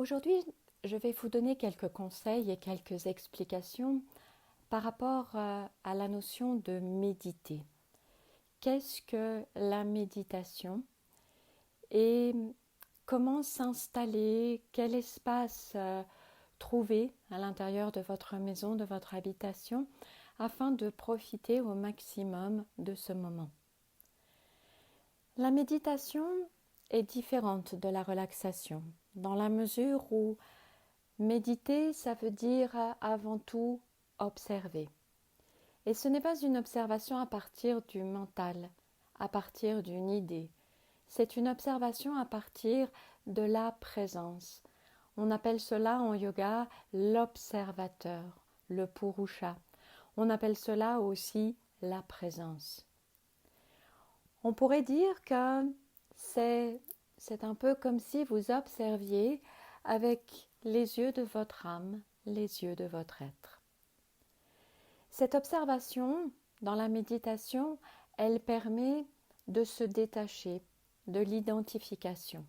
Aujourd'hui, je vais vous donner quelques conseils et quelques explications par rapport à la notion de méditer. Qu'est-ce que la méditation et comment s'installer, quel espace trouver à l'intérieur de votre maison, de votre habitation, afin de profiter au maximum de ce moment. La méditation est différente de la relaxation, dans la mesure où méditer, ça veut dire avant tout observer. Et ce n'est pas une observation à partir du mental, à partir d'une idée. C'est une observation à partir de la présence. On appelle cela en yoga l'observateur, le purusha. On appelle cela aussi la présence. On pourrait dire que c'est un peu comme si vous observiez avec les yeux de votre âme, les yeux de votre être. Cette observation, dans la méditation, elle permet de se détacher de l'identification.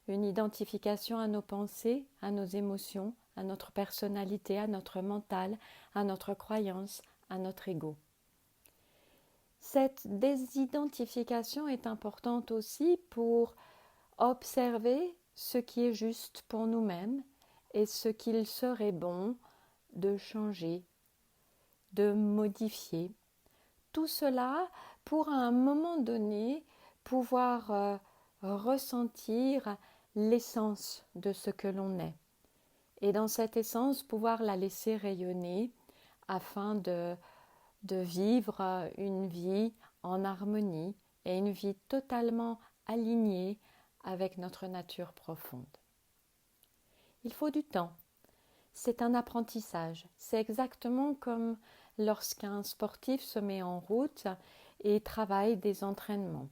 Une identification à nos pensées, à nos émotions, à notre personnalité, à notre mental, à notre croyance, à notre ego. Cette désidentification est importante aussi pour observer ce qui est juste pour nous-mêmes et ce qu'il serait bon de changer, de modifier. Tout cela pour à un moment donné pouvoir ressentir l'essence de ce que l'on est. Et dans cette essence, pouvoir la laisser rayonner afin de vivre une vie en harmonie et une vie totalement alignée avec notre nature profonde. Il faut du temps. C'est un apprentissage. C'est exactement comme lorsqu'un sportif se met en route et travaille des entraînements.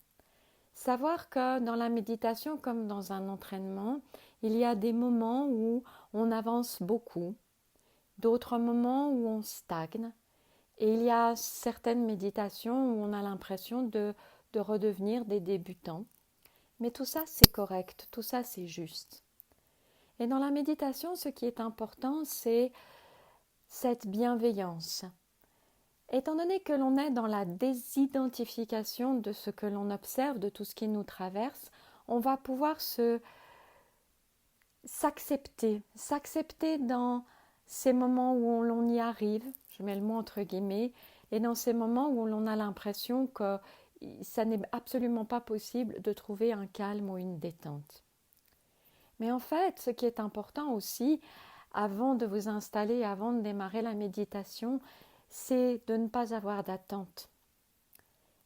Savoir que dans la méditation comme dans un entraînement, il y a des moments où on avance beaucoup, d'autres moments où on stagne, et il y a certaines méditations où on a l'impression de redevenir des débutants. Mais tout ça, c'est correct, tout ça, c'est juste. Et dans la méditation, ce qui est important, c'est cette bienveillance. Étant donné que l'on est dans la désidentification de ce que l'on observe, de tout ce qui nous traverse, on va pouvoir s'accepter dans ces moments où l'on y arrive, je mets le mot entre guillemets, et dans ces moments où l'on a l'impression que ça n'est absolument pas possible de trouver un calme ou une détente. Mais en fait, ce qui est important aussi, avant de vous installer, avant de démarrer la méditation, c'est de ne pas avoir d'attente.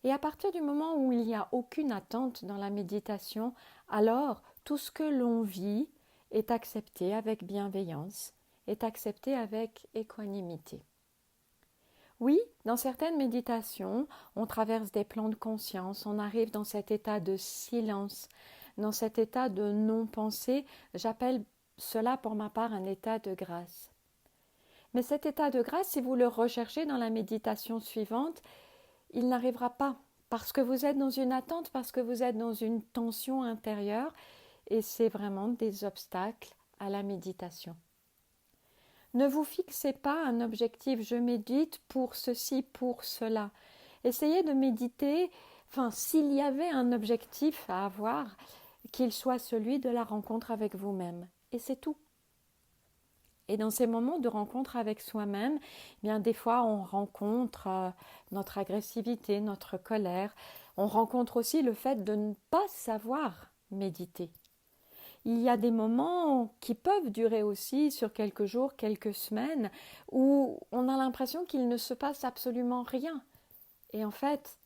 Et à partir du moment où il n'y a aucune attente dans la méditation, alors tout ce que l'on vit est accepté avec bienveillance, est accepté avec équanimité. Oui, dans certaines méditations, on traverse des plans de conscience, on arrive dans cet état de silence, dans cet état de non-pensée. J'appelle cela pour ma part un état de grâce. Mais cet état de grâce, si vous le recherchez dans la méditation suivante, il n'arrivera pas parce que vous êtes dans une attente, parce que vous êtes dans une tension intérieure et c'est vraiment des obstacles à la méditation. Ne vous fixez pas un objectif, je médite pour ceci, pour cela. Essayez de méditer, s'il y avait un objectif à avoir, qu'il soit celui de la rencontre avec vous-même. Et c'est tout. Et dans ces moments de rencontre avec soi-même, bien des fois on rencontre notre agressivité, notre colère. On rencontre aussi le fait de ne pas savoir méditer. Il y a des moments qui peuvent durer aussi sur quelques jours, quelques semaines, où on a l'impression qu'il ne se passe absolument rien. Et en fait,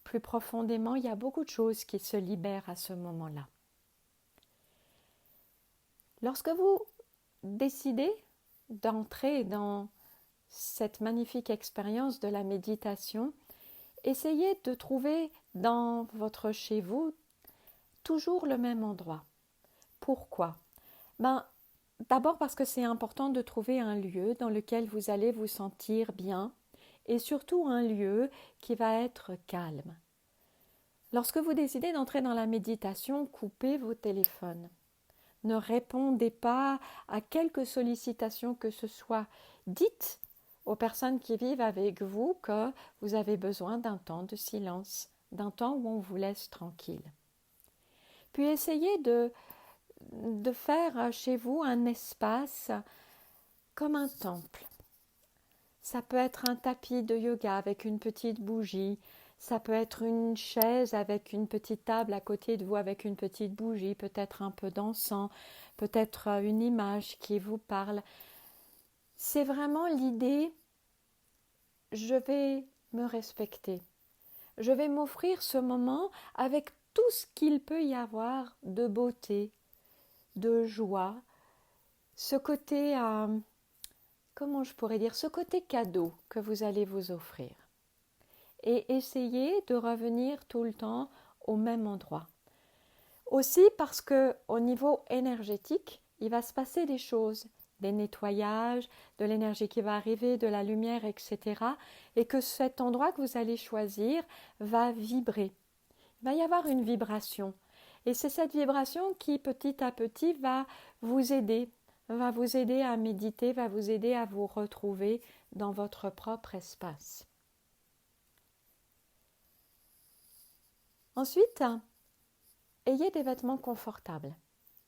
plus profondément, il y a beaucoup de choses qui se libèrent à ce moment-là. Lorsque vous décidez d'entrer dans cette magnifique expérience de la méditation, essayez de trouver dans votre chez vous toujours le même endroit. Pourquoi ? D'abord parce que c'est important de trouver un lieu dans lequel vous allez vous sentir bien et surtout un lieu qui va être calme. Lorsque vous décidez d'entrer dans la méditation, coupez vos téléphones. Ne répondez pas à quelque sollicitation que ce soit. Dites aux personnes qui vivent avec vous que vous avez besoin d'un temps de silence, d'un temps où on vous laisse tranquille. Puis essayez de faire chez vous un espace comme un temple. Ça peut être un tapis de yoga avec une petite bougie, ça peut être une chaise avec une petite table à côté de vous avec une petite bougie, peut-être un peu d'encens, peut-être une image qui vous parle. C'est vraiment l'idée, je vais me respecter. Je vais m'offrir ce moment avec tout ce qu'il peut y avoir de beauté, de joie, ce côté, comment je pourrais dire, ce côté cadeau que vous allez vous offrir. Et essayez de revenir tout le temps au même endroit. Aussi parce que au niveau énergétique, il va se passer des choses, des nettoyages, de l'énergie qui va arriver, de la lumière, etc. Et que cet endroit que vous allez choisir va vibrer. Il va y avoir une vibration. Et c'est cette vibration qui, petit à petit, va vous aider à méditer, va vous aider à vous retrouver dans votre propre espace. Ensuite, ayez des vêtements confortables.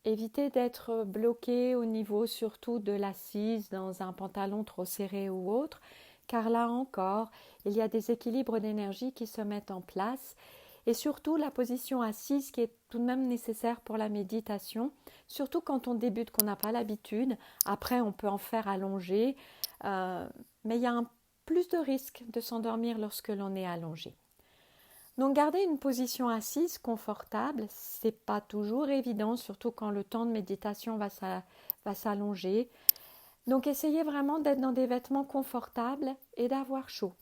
Évitez d'être bloqué au niveau surtout de l'assise dans un pantalon trop serré ou autre, car là encore, il y a des équilibres d'énergie qui se mettent en place et surtout la position assise qui est tout de même nécessaire pour la méditation, surtout quand on débute, qu'on n'a pas l'habitude. Après, on peut en faire allongé, mais il y a plus de risque de s'endormir lorsque l'on est allongé. Donc garder une position assise confortable, c'est pas toujours évident, surtout quand le temps de méditation va s'allonger. Donc essayez vraiment d'être dans des vêtements confortables et d'avoir chaud,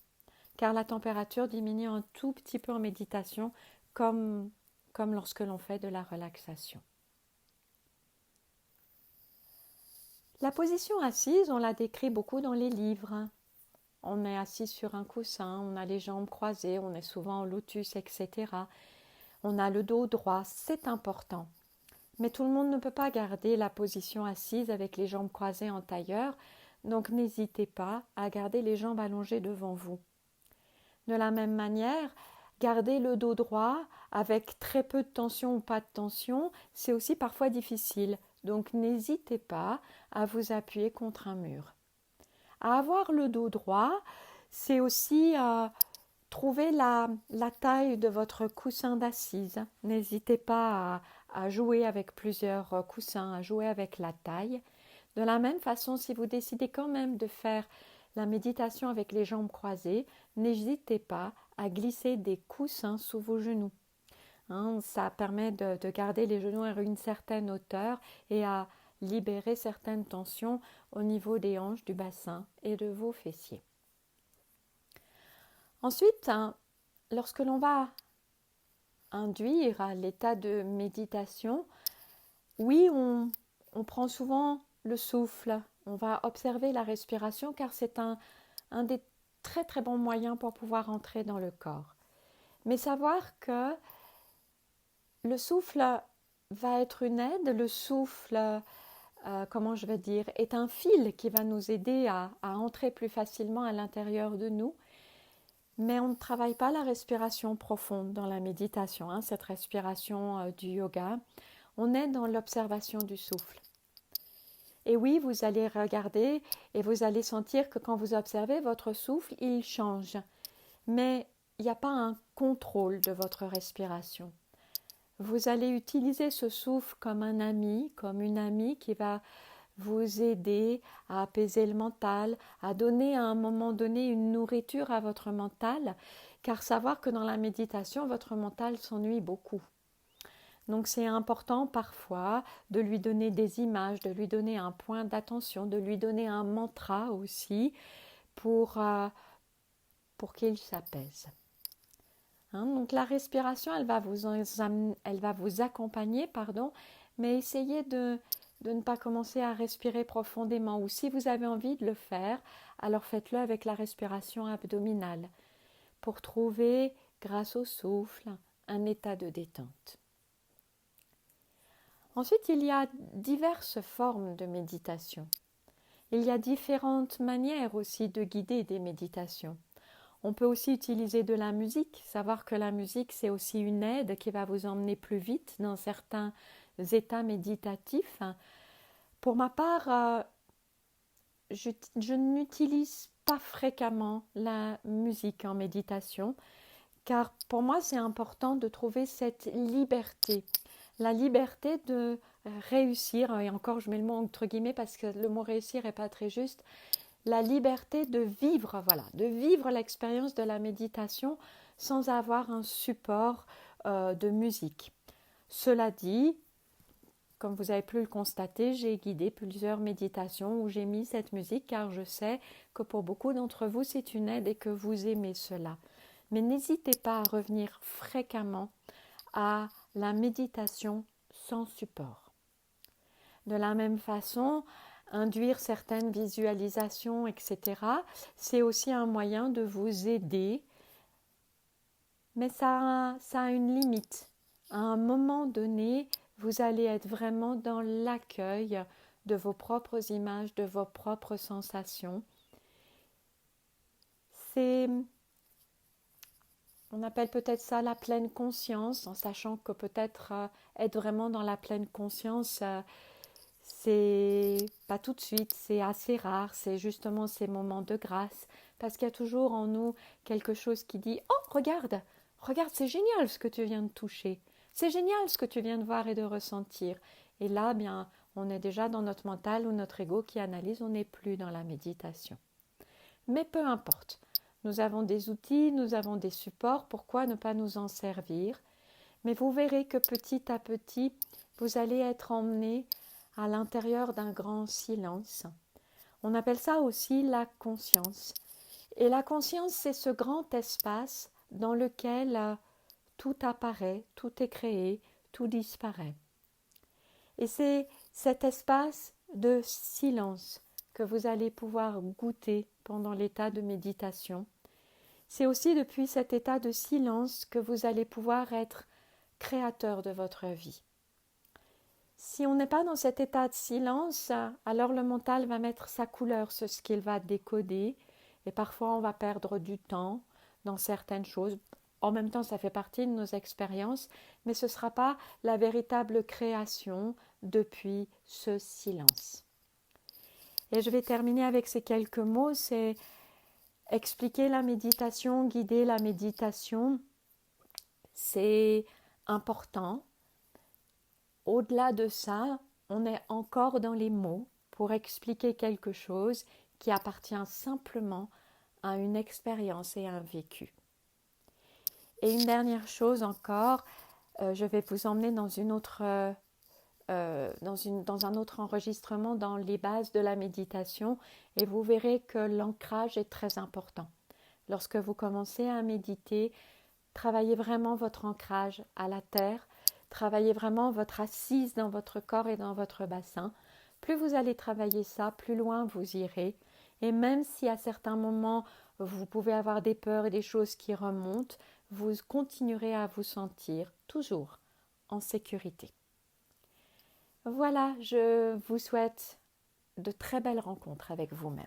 car la température diminue un tout petit peu en méditation, comme lorsque l'on fait de la relaxation. La position assise, on la décrit beaucoup dans les livres. On est assis sur un coussin, on a les jambes croisées, on est souvent en lotus, etc. On a le dos droit, c'est important. Mais tout le monde ne peut pas garder la position assise avec les jambes croisées en tailleur, donc n'hésitez pas à garder les jambes allongées devant vous. De la même manière, garder le dos droit avec très peu de tension ou pas de tension, c'est aussi parfois difficile. Donc n'hésitez pas à vous appuyer contre un mur. À avoir le dos droit, c'est aussi trouver la taille de votre coussin d'assise. N'hésitez pas à jouer avec plusieurs coussins, à jouer avec la taille. De la même façon, si vous décidez quand même de faire la méditation avec les jambes croisées, n'hésitez pas à glisser des coussins sous vos genoux. Ça permet de garder les genoux à une certaine hauteur et à libérer certaines tensions au niveau des hanches, du bassin et de vos fessiers. Ensuite, lorsque l'on va induire à l'état de méditation, oui, on prend souvent le souffle, on va observer la respiration car c'est un des très très bons moyens pour pouvoir entrer dans le corps. Mais savoir que le souffle va être une aide, le souffle est un fil qui va nous aider à entrer plus facilement à l'intérieur de nous. Mais on ne travaille pas la respiration profonde dans la méditation, cette respiration du yoga. On est dans l'observation du souffle. Et oui, vous allez regarder et vous allez sentir que quand vous observez votre souffle, il change. Mais il n'y a pas un contrôle de votre respiration. Vous allez utiliser ce souffle comme un ami, comme une amie qui va vous aider à apaiser le mental, à donner à un moment donné une nourriture à votre mental, car savoir que dans la méditation, votre mental s'ennuie beaucoup. Donc c'est important parfois de lui donner des images, de lui donner un point d'attention, de lui donner un mantra aussi pour qu'il s'apaise. Donc la respiration, elle va vous accompagner, mais essayez de ne pas commencer à respirer profondément. Ou si vous avez envie de le faire, alors faites-le avec la respiration abdominale pour trouver, grâce au souffle, un état de détente. Ensuite, il y a diverses formes de méditation. Il y a différentes manières aussi de guider des méditations. On peut aussi utiliser de la musique, savoir que la musique, c'est aussi une aide qui va vous emmener plus vite dans certains états méditatifs. Pour ma part, je n'utilise pas fréquemment la musique en méditation, car pour moi, c'est important de trouver cette liberté. La liberté de réussir, et encore je mets le mot entre guillemets parce que le mot réussir n'est pas très juste, la liberté de vivre, voilà, de vivre l'expérience de la méditation sans avoir un support de musique. Cela dit, comme vous avez pu le constater, j'ai guidé plusieurs méditations où j'ai mis cette musique car je sais que pour beaucoup d'entre vous c'est une aide et que vous aimez cela. Mais n'hésitez pas à revenir fréquemment à la méditation sans support. De la même façon, induire certaines visualisations, etc., c'est aussi un moyen de vous aider, mais ça a une limite. À un moment donné, vous allez être vraiment dans l'accueil de vos propres images, de vos propres sensations. On appelle peut-être ça la pleine conscience, en sachant que peut-être être vraiment dans la pleine conscience, c'est pas tout de suite, c'est assez rare, c'est justement ces moments de grâce, parce qu'il y a toujours en nous quelque chose qui dit « Oh, regarde, c'est génial ce que tu viens de toucher, c'est génial ce que tu viens de voir et de ressentir. » Et là, bien, on est déjà dans notre mental ou notre ego qui analyse, on n'est plus dans la méditation. Mais peu importe, nous avons des outils, nous avons des supports, pourquoi ne pas nous en servir? Mais vous verrez que petit à petit, vous allez être emmené à l'intérieur d'un grand silence. On appelle ça aussi la conscience. Et la conscience, c'est ce grand espace dans lequel tout apparaît, tout est créé, tout disparaît. Et c'est cet espace de silence que vous allez pouvoir goûter pendant l'état de méditation. C'est aussi depuis cet état de silence que vous allez pouvoir être créateur de votre vie. Si on n'est pas dans cet état de silence, alors le mental va mettre sa couleur sur ce qu'il va décoder et parfois on va perdre du temps dans certaines choses. En même temps, ça fait partie de nos expériences, mais ce ne sera pas la véritable création depuis ce silence. Et je vais terminer avec ces quelques mots, c'est expliquer la méditation, guider la méditation, c'est important. Au-delà de ça, on est encore dans les mots pour expliquer quelque chose qui appartient simplement à une expérience et à un vécu. Et une dernière chose encore, je vais vous emmener dans dans un autre enregistrement dans les bases de la méditation et vous verrez que l'ancrage est très important. Lorsque vous commencez à méditer, travaillez vraiment votre ancrage à la terre, travaillez vraiment votre assise dans votre corps et dans votre bassin. Plus vous allez travailler ça, plus loin vous irez. Et même si à certains moments, vous pouvez avoir des peurs et des choses qui remontent, vous continuerez à vous sentir toujours en sécurité. Voilà, je vous souhaite de très belles rencontres avec vous-même.